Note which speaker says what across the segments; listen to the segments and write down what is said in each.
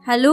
Speaker 1: Hello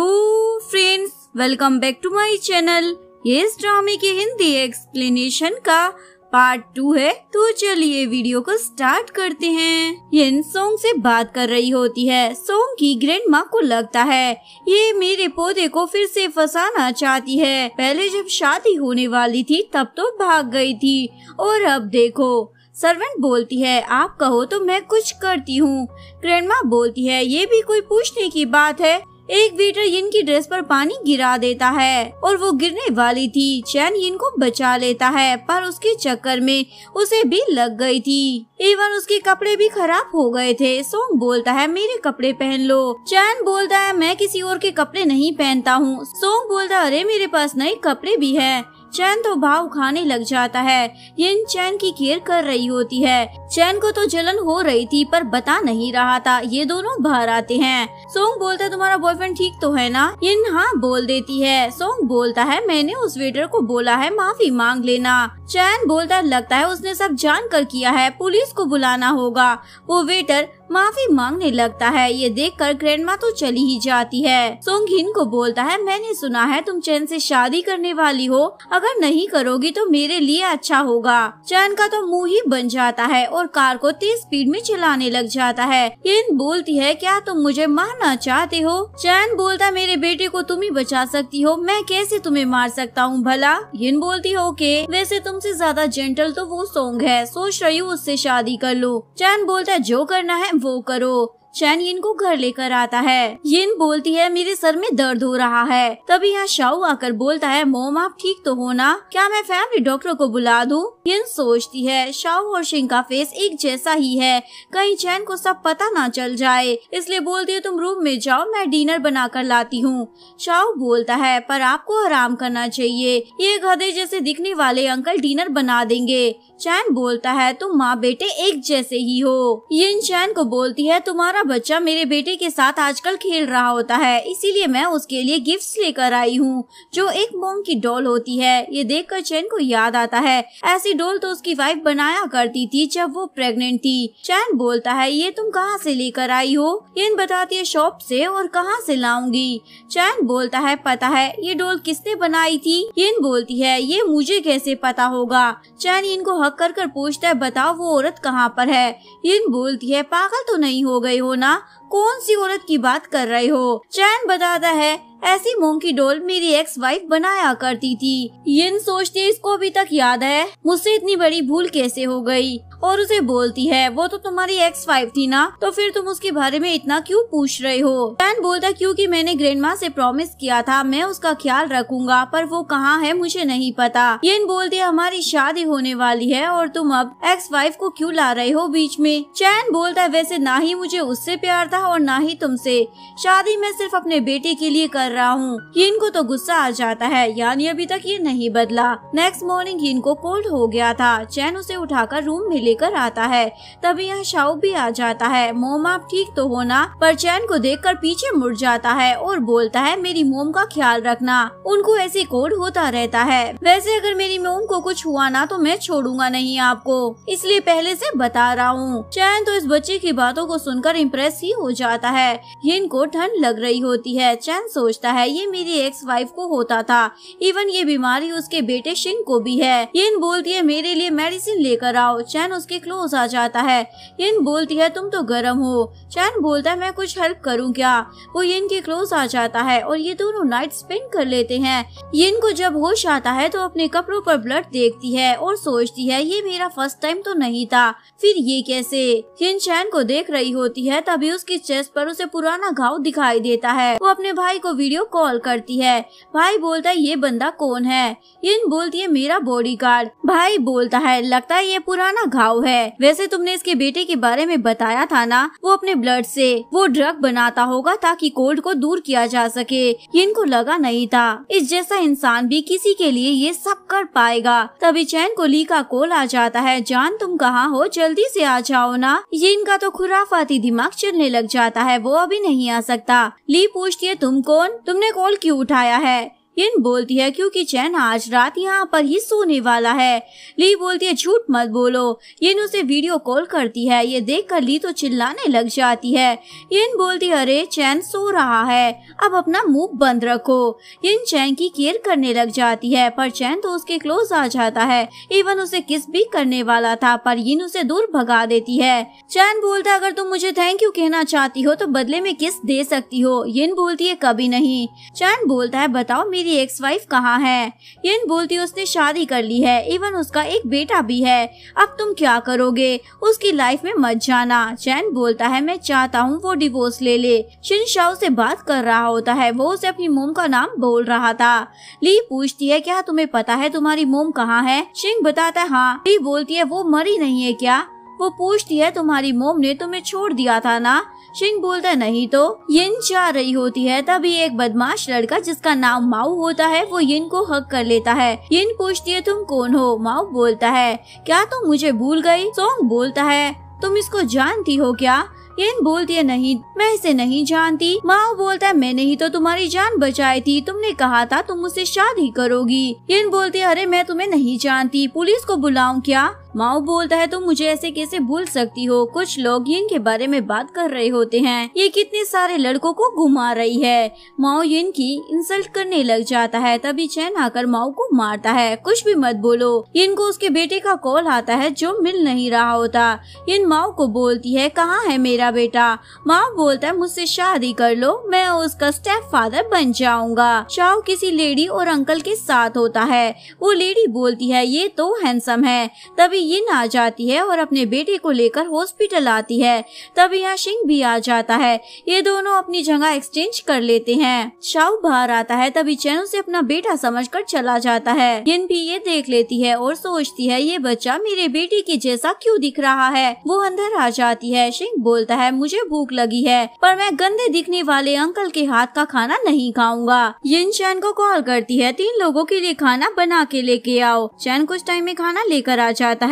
Speaker 1: friends, welcome back to my channel. ये इस ड्रामे के हिंदी एक्सप्लेनेशन का पार्ट 2 है। तो चलिए वीडियो को स्टार्ट करते हैं। यिन सोंग से बात कर रही होती है। सोंग की ग्रैंड माँ को लगता है ये मेरे पौधे को फिर से फंसाना चाहती है। पहले जब शादी होने वाली थी तब तो भाग गई थी और अब देखो। सर्वेंट बोलती है आप कहो तो मैं कुछ करती हूँ। ग्रैंड माँ बोलती है ये भी कोई पूछने की बात है। एक वेटर यिन की ड्रेस पर पानी गिरा देता है और वो गिरने वाली थी। चैन यिन को बचा लेता है पर उसके चक्कर में उसे भी लग गई थी। इवन उसके कपड़े भी खराब हो गए थे। सोंग बोलता है मेरे कपड़े पहन लो। चैन बोलता है मैं किसी और के कपड़े नहीं पहनता हूँ। सोंग बोलता है अरे मेरे पास नए कपड़े भी है। चैन तो भाव खाने लग जाता है। यिन चैन की केयर कर रही होती है। चैन को तो जलन हो रही थी पर बता नहीं रहा था। ये दोनों बाहर आते हैं। सोंग बोलता है तुम्हारा बॉयफ्रेंड ठीक तो है ना? यिन हाँ बोल देती है। सोंग बोलता है मैंने उस वेटर को बोला है माफी मांग लेना। चैन बोलता है लगता है उसने सब जानकर किया है, पुलिस को बुलाना होगा। वो वेटर माफी मांगने लगता है। ये देखकर ग्रैंडमा तो चली ही जाती है। सोंग यिन को बोलता है मैंने सुना है तुम चैन से शादी करने वाली हो, अगर नहीं करोगी तो मेरे लिए अच्छा होगा। चैन का तो मुंह ही बन जाता है और कार को तेज स्पीड में चलाने लग जाता है। यिन बोलती है क्या तुम मुझे मारना चाहते हो? चैन बोलता है मेरे बेटे को तुम ही बचा सकती हो, मैं कैसे तुम्हें मार सकता हूँ भला? यिन बोलती है ओके, वैसे तुमसे ज्यादा जेंटल तो वो सोंग है, सोच रही हूँ उससे शादी कर लो। चैन बोलता है जो करना है वो करो। चैन यिन को घर लेकर आता है। यिन बोलती है मेरे सर में दर्द हो रहा है। तभी यहाँ शाओ आकर बोलता है मोम आप ठीक तो हो ना? क्या मैं फैमिली डॉक्टर को बुला दूँ? यिन सोचती है शाओ और शिंग का फेस एक जैसा ही है, कहीं चैन को सब पता ना चल जाए, इसलिए बोलती है तुम रूम में जाओ मैं डिनर बना कर लाती हूँ। शाओ बोलता है पर आपको आराम करना चाहिए, ये गधे जैसे दिखने वाले अंकल डिनर बना देंगे। चैन बोलता है तुम माँ बेटे एक जैसे ही हो। यिन चैन को बोलती है तुम्हारा बच्चा मेरे बेटे के साथ आजकल खेल रहा होता है, इसीलिए मैं उसके लिए गिफ्ट्स लेकर आई हूँ जो एक मोम की डॉल होती है। ये देखकर चैन को याद आता है ऐसी डॉल तो उसकी वाइफ बनाया करती थी जब वो प्रेग्नेंट थी। चैन बोलता है ये तुम कहाँ से लेकर आई हो? यिन बताती है शॉप से। और कहाँ से लाऊंगी? चैन बोलता है पता है ये डॉल किसने बनाई थी? यिन बोलती है ये मुझे कैसे पता होगा? चैन यिन को हक कर पूछता है बताओ वो औरत कहाँ पर है? यिन बोलती है पागल तो नहीं हो गई हो ना, कौन सी औरत की बात कर रहे हो? चैन बताता है ऐसी मोम की डॉल मेरी एक्स वाइफ बनाया करती थी। यिन सोचती है इसको अभी तक याद है, मुझसे इतनी बड़ी भूल कैसे हो गई? और उसे बोलती है वो तो तुम्हारी एक्स वाइफ थी ना, तो फिर तुम उसके बारे में इतना क्यों पूछ रहे हो? चैन बोलता है क्योंकि मैंने ग्रैंडमा से प्रॉमिस किया था मैं उसका ख्याल रखूंगा, पर वो कहाँ है मुझे नहीं पता। यिन बोलती है हमारी शादी होने वाली है और तुम अब एक्स वाइफ को क्यों ला रहे हो बीच में? चैन बोलता है वैसे ना ही मुझे उससे प्यार था और ना ही तुमसे, शादी मैं सिर्फ अपने बेटे के लिए कर रहा हूँ। यिन को तो गुस्सा आ जाता है, यानी अभी तक ये नहीं बदला। नेक्स्ट मॉर्निंग यिन को कोल्ड हो गया था। चैन उसे उठाकर रूम में लेकर आता है। तभी यहाँ शाओ भी आ जाता है। मोम आप ठीक तो हो ना? पर चैन को देखकर पीछे मुड़ जाता है और बोलता है मेरी मोम का ख्याल रखना, उनको ऐसे कोल्ड होता रहता है। वैसे अगर मेरी मोम को कुछ हुआ ना तो मैं छोड़ूंगा नहीं आपको, इसलिए पहले से बता रहा हूँ। चैन तो इस बच्चे की बातों को सुनकर इम्प्रेस ही हो जाता है। यिन को ठंड लग रही होती है। चैन सोचता है ये मेरी एक्स वाइफ को होता था, इवन ये बीमारी उसके बेटे शिंग को भी है। यिन बोलती है मेरे लिए मेडिसिन लेकर आओ। चैन उसके क्लोज आ जाता है। यिन बोलती है तुम तो गर्म हो। चैन बोलता है मैं कुछ हेल्प करूं क्या? वो यिन के क्लोज आ जाता है और ये दोनों नाइट स्पेंड कर लेते हैं। यिन को जब होश आता है तो अपने कपड़ों पर ब्लड देखती है और सोचती है ये मेरा फर्स्ट टाइम तो नहीं था, फिर ये कैसे? यिन चैन को देख रही होती है। तभी उसकी चेस्ट पर उसे पुराना घाव दिखाई देता है। वो अपने भाई को वीडियो कॉल करती है। भाई बोलता है ये बंदा कौन है? यिन बोलती है मेरा बॉडीगार्ड। भाई बोलता है लगता है ये पुराना घाव है, वैसे तुमने इसके बेटे के बारे में बताया था ना, वो अपने ब्लड से वो ड्रग बनाता होगा ताकि कोल्ड को दूर किया जा सके। यिन को लगा नहीं था इस जैसा इंसान भी किसी के लिए ये सब कर पाएगा। तभी चैन को ली का कॉल आ जाता है। जान तुम कहाँ हो, जल्दी से आ जाओ ना। यिन का तो खुराफाती दिमाग चलने लग जाता है, वो अभी नहीं आ सकता। ली पूछती है तुम कौन, तुमने कॉल क्यों उठाया है? यिन बोलती है क्योंकि चैन आज रात यहाँ पर ही सोने वाला है। ली बोलती है झूठ मत बोलो। यिन उसे वीडियो कॉल करती है। ये देखकर ली तो चिल्लाने लग जाती है। यिन बोलती है अरे चैन सो रहा है, अब अपना मुंह बंद रखो। यिन चैन की केयर करने लग जाती है पर चैन तो उसके क्लोज आ जाता है, इवन उसे किस भी करने वाला था पर यिन उसे दूर भगा देती है। चैन बोलता है अगर तुम मुझे थैंक यू कहना चाहती हो तो बदले में किस दे सकती हो। यिन बोलती है कभी नहीं। चैन बोलता है बताओ मेरी एक्स वाइफ कहाँ है। यिन बोलती है उसने शादी कर ली है, इवन उसका एक बेटा भी है, अब तुम क्या करोगे, उसकी लाइफ में मत जाना। चैन बोलता है मैं चाहता हूँ वो डिवोर्स ले ले। शिन शाओ से बात कर रहा होता है, वो उसे अपनी मोम का नाम बोल रहा था। ली पूछती है क्या तुम्हें पता है तुम्हारी मोम कहाँ है। शिंग बताता है हाँ। ली बोलती है वो मरी नहीं है क्या। वो पूछती है तुम्हारी मोम ने तुम्हें छोड़ दिया था ना। शिंग बोलता है नहीं तो। यिन जा रही होती है तभी एक बदमाश लड़का जिसका नाम माऊ होता है वो यिन को हक कर लेता है। यिन पूछती है तुम कौन हो। माऊ बोलता है क्या तुम मुझे भूल गई। सोंग बोलता है तुम इसको जानती हो क्या। यिन बोलती है नहीं मैं इसे नहीं जानती। माओ बोलता है मैंने ही तो तुम्हारी जान बचाई थी, तुमने कहा था तुम मुझसे शादी करोगी। यिन बोलती है अरे मैं तुम्हें नहीं जानती, पुलिस को बुलाऊं क्या। माओ बोलता है तुम मुझे ऐसे कैसे भूल सकती हो। कुछ लोग यिन के बारे में बात कर रहे होते हैं, ये कितने सारे लड़कों को घुमा रही है। माओ यिन की इंसल्ट करने लग जाता है तभी चैन आकर माओ को मारता है कुछ भी मत बोलो। यिन को उसके बेटे का कॉल आता है जो मिल नहीं रहा होता। यिन माओ को बोलती है कहाँ है मेरा बेटा। माओ बोलता है मुझसे शादी कर लो, मैं उसका स्टेप फादर बन जाऊंगा। शाओ किसी लेडी और अंकल के साथ होता है। वो लेडी बोलती है ये तो हैंडसम है। तभी यिन आ जाती है और अपने बेटे को लेकर हॉस्पिटल आती है। तभी यहाँ शिंग भी आ जाता है। ये दोनों अपनी जगह एक्सचेंज कर लेते हैं। शाओ बाहर आता है तभी चैन उसे अपना बेटा समझकर चला जाता है। यिन भी ये देख लेती है और सोचती है ये बच्चा मेरे बेटे के जैसा क्यों दिख रहा है। वो अंदर आ जाती है। शिंग बोलता है मुझे भूख लगी है पर मैं गंदे दिखने वाले अंकल के हाथ का खाना नहीं खाऊंगा। यिन चैन को कॉल करती है 3 लोगों के लिए खाना बना के लेके आओ। चैन कुछ टाइम में खाना लेकर आ जाता है।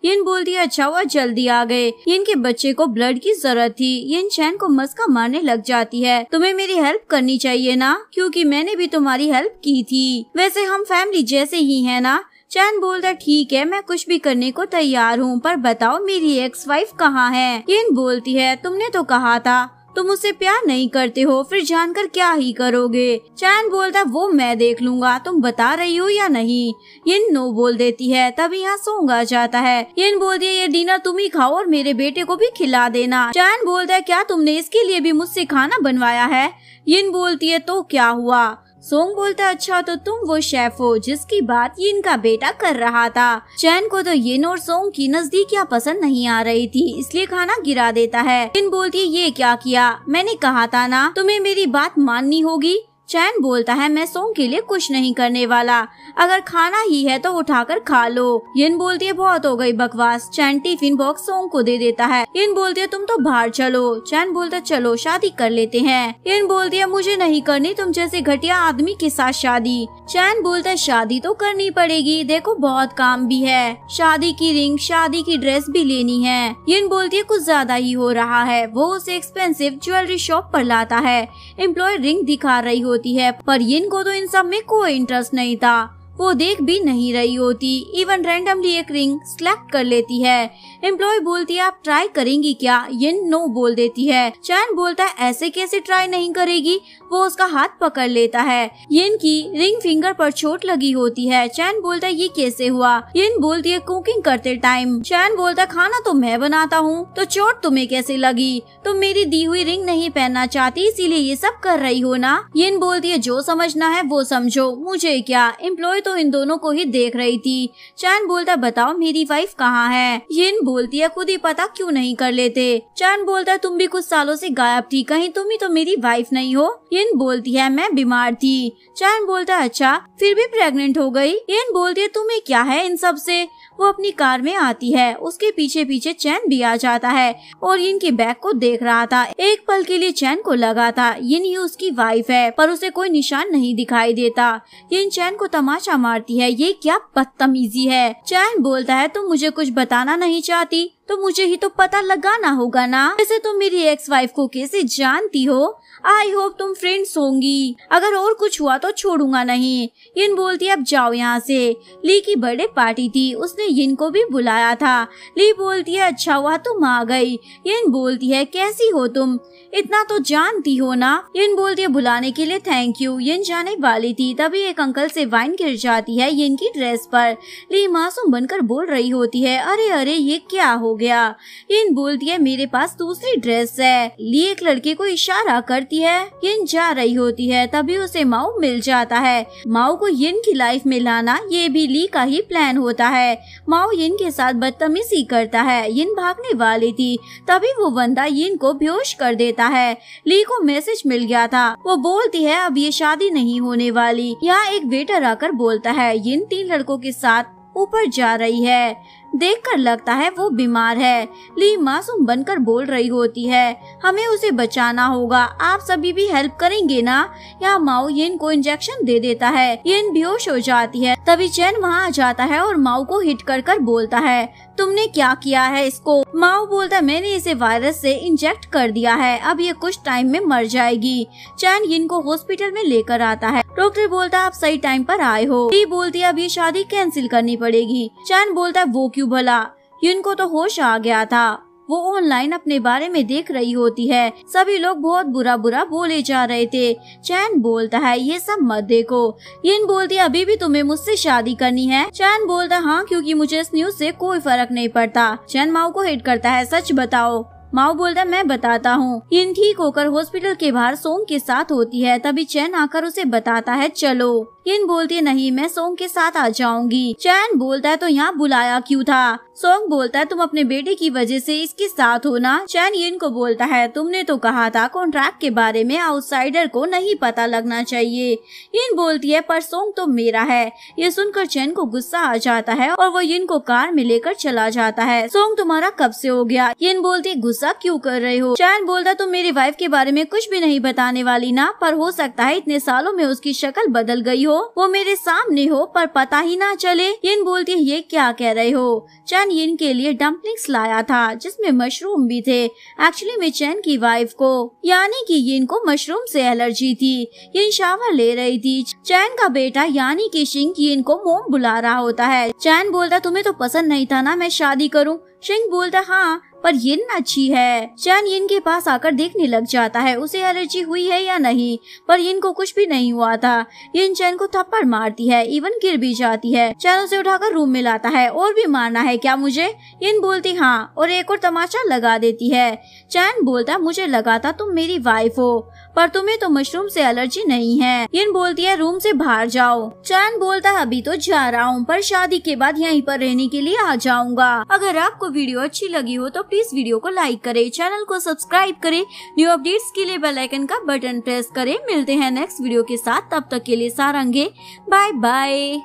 Speaker 1: यिन बोलती है अच्छा हुआ जल्दी आ गए, यिन के बच्चे को ब्लड की जरूरत थी। यिन चैन को मस्का मारने लग जाती है तुम्हें मेरी हेल्प करनी चाहिए ना, क्योंकि मैंने भी तुम्हारी हेल्प की थी, वैसे हम फैमिली जैसे ही है ना। चैन बोलता ठीक है मैं कुछ भी करने को तैयार हूँ पर बताओ मेरी एक्स वाइफ कहाँ है। यिन बोलती है तुमने तो कहा था तुम मुझसे प्यार नहीं करते हो, फिर जानकर क्या ही करोगे। चैन बोलता वो मैं देख लूंगा, तुम बता रही हो या नहीं। यिन नो बोल देती है तभी यहाँ सोंग आ जाता है। यिन बोलती है ये डिनर तुम ही खाओ और मेरे बेटे को भी खिला देना। चैन बोलता है क्या तुमने इसके लिए भी मुझसे खाना बनवाया है। यिन बोलती है तो क्या हुआ। सोंग बोलता अच्छा तो तुम वो शेफ हो जिसकी बात यिन का बेटा कर रहा था। चैन को तो यिन और सोंग की नजदीकियां पसंद नहीं आ रही थी, इसलिए खाना गिरा देता है। यिन बोलती है ये क्या किया, मैंने कहा था ना तुम्हें मेरी बात माननी होगी। चैन बोलता है मैं सोंग के लिए कुछ नहीं करने वाला, अगर खाना ही है तो उठाकर खा लो। यिन बोलती है बहुत हो गई बकवास। चैन टिफिन बॉक्स सोंग को दे देता है। यिन बोलती है तुम तो बाहर चलो। चैन बोलता है चलो शादी कर लेते हैं। यिन बोलती है मुझे नहीं करनी तुम जैसे घटिया आदमी के साथ शादी। चैन बोलता है शादी तो करनी पड़ेगी, देखो बहुत काम भी है, शादी की रिंग शादी की ड्रेस भी लेनी है। यिन बोलती है कुछ ज्यादा ही हो रहा है। वो उसे एक्सपेंसिव ज्वेलरी शॉप पर लाता है। एम्प्लॉय रिंग दिखा रही होती है पर यिन को तो इन सब में कोई इंटरेस्ट नहीं था, वो देख भी नहीं रही होती, इवन रैंडमली एक रिंग सिलेक्ट कर लेती है। एम्प्लॉय बोलती है आप ट्राई करेंगी क्या। यिन नो बोल देती है। चैन बोलता है ऐसे कैसे ट्राई नहीं करेगी, वो उसका हाथ पकड़ लेता है। यिन की रिंग फिंगर पर चोट लगी होती है। चैन बोलता है ये कैसे हुआ। यिन बोलती है कुकिंग करते टाइम। चैन बोलता है खाना तो मैं बनाता हूँ तो चोट तुम्हें कैसे लगी, तुम मेरी दी हुई रिंग नहीं पहनना चाहती इसीलिए ये सब कर रही हो ना। यिन बोलती है जो समझना है वो समझो, मुझे क्या। एम्प्लॉय तो इन दोनों को ही देख रही थी। चैन बोलता बताओ मेरी वाइफ कहाँ है। यिन बोलती है खुद ही पता क्यों नहीं कर लेते। चैन बोलता है तुम भी कुछ सालों से गायब थी, कहीं तुम ही तो मेरी वाइफ नहीं हो। यिन बोलती है मैं बीमार थी। चैन बोलता है अच्छा फिर भी प्रेग्नेंट हो गई। यिन बोलती है तुम्हें क्या है इन सब से। वो अपनी कार में आती है, उसके पीछे पीछे चैन भी आ जाता है और यिन के बैग को देख रहा था। एक पल के लिए चैन को लगा था यिन ही उसकी वाइफ है पर उसे कोई निशान नहीं दिखाई देता। यिन चैन को तमाचा मारती है, ये क्या बदतमीजी है। चैन बोलता है तुम मुझे कुछ बताना नहीं चाहती, तो मुझे ही तो पता लगाना होगा ना। वैसे तुम मेरी एक्स वाइफ को कैसे जानती हो? आई होप तुम फ्रेंड्स होंगी। अगर और कुछ हुआ तो छोड़ूंगा नहीं। यिन बोलती है अब जाओ यहाँ से। ली की बर्थडे पार्टी थी, उसने यिन को भी बुलाया था। ली बोलती है अच्छा हुआ तुम आ गई। यिन बोलती है कैसी हो तुम, इतना तो जानती हो ना। यिन बोलती है बुलाने के लिए थैंक यू। यिन जाने वाली थी तभी एक अंकल से वाइन गिर जाती है यिन की ड्रेस पर। ली मासूम बनकर बोल रही होती है अरे अरे ये क्या हो गया। यिन बोलती है मेरे पास दूसरी ड्रेस है। ली एक लड़के को इशारा करती है। यिन जा रही होती है तभी उसे माओ मिल जाता है। माओ को यिन की लाइफ में लाना ये भी ली का ही प्लान होता है। माओ यिन के साथ बदतमीजी करता है। यिन भागने वाली थी तभी वो बंदा यिन को बेहोश कर देता है। ली को मैसेज मिल गया था। वो बोलती है अब ये शादी नहीं होने वाली। यहाँ एक वेटर आकर बोलता है यिन 3 लड़कों के साथ ऊपर जा रही है, देखकर लगता है वो बीमार है। ली मासूम बनकर बोल रही होती है हमें उसे बचाना होगा, आप सभी भी हेल्प करेंगे ना। यहाँ माओ यिन को इंजेक्शन दे देता है। यिन बेहोश हो जाती है तभी चैन वहाँ आ जाता है और माओ को हिट कर कर बोलता है तुमने क्या किया है इसको। माओ बोलता है मैंने इसे वायरस से इंजेक्ट कर दिया है, अब ये कुछ टाइम में मर जाएगी। चैन यिन को हॉस्पिटल में लेकर आता है। डॉक्टर बोलता है आप सही टाइम पर आए हो। ली बोलती है अब ये शादी कैंसिल करनी पड़ेगी। चैन बोलता है वो क्यों भला, यिन को तो होश आ गया था। वो ऑनलाइन अपने बारे में देख रही होती है। सभी लोग बहुत बुरा बुरा बोले जा रहे थे। चैन बोलता है ये सब मत देखो। यिन बोलती है अभी भी तुम्हें मुझसे शादी करनी है। चैन बोलता है हाँ क्योंकि मुझे इस न्यूज से कोई फर्क नहीं पड़ता। चैन माओ को हिट करता है सच बताओ। माओ बोलता है मैं बताता हूँ। यिन ठीक होकर हॉस्पिटल के बाहर सोंग के साथ होती है तभी चैन आकर उसे बताता है चलो। यिन बोलती है नहीं मैं सोंग के साथ आ जाऊंगी। चैन बोलता है तो यहाँ बुलाया क्यों था। सोंग बोलता है तुम अपने बेटे की वजह से इसके साथ हो ना। चैन यिन को बोलता है तुमने तो कहा था कॉन्ट्रैक्ट के बारे में आउटसाइडर को नहीं पता लगना चाहिए। यिन बोलती है पर सोंग तो मेरा है। ये सुनकर चैन को गुस्सा आ जाता है और वो यिन को कार में लेकर चला जाता है। सोंग तुम्हारा कब से हो गया। यिन बोलती है गुस्सा क्यों कर रहे हो। चैन बोलता तुम मेरी वाइफ के बारे में कुछ भी नहीं बताने वाली ना, पर हो सकता है इतने सालों में उसकी शक्ल बदल गई हो, वो मेरे सामने हो पर पता ही ना चले। यिन बोलती है ये क्या कह रहे हो। चैन यिन के लिए डम्पलिंग्स लाया था जिसमें मशरूम भी थे। एक्चुअली में चैन की वाइफ को यानी कि यिन को मशरूम से एलर्जी थी। यिन शावर ले रही थी। चैन का बेटा यानी कि शिंग यिन को मोम बुला रहा होता है। चैन बोलता तुम्हें तो पसंद नहीं था ना मैं शादी करूं। शिंग बोलता हाँ पर यिन अच्छी है। चैन यिन के पास आकर देखने लग जाता है उसे एलर्जी हुई है या नहीं, पर यिन को कुछ भी नहीं हुआ था। यिन चैन को थप्पड़ मारती है, इवन गिर भी जाती है। चैन उसे उठाकर रूम में लाता है। और भी मारना है क्या मुझे। यिन बोलती हाँ और एक और तमाचा लगा देती है। चैन बोलता मुझे लगा था तुम मेरी वाइफ हो पर तुम्हें तो मशरूम से एलर्जी नहीं है। यिन बोलती है रूम से बाहर जाओ। चैन बोलता है अभी तो जा रहा हूँ पर शादी के बाद यहीं पर रहने के लिए आ जाऊंगा। अगर आपको वीडियो अच्छी लगी हो तो प्लीज वीडियो को लाइक करें, चैनल को सब्सक्राइब करें, न्यू अपडेट्स के लिए बेल आइकन का बटन प्रेस करें। मिलते हैं नेक्स्ट वीडियो के साथ, तब तक के लिए सारंगे बाय बाय।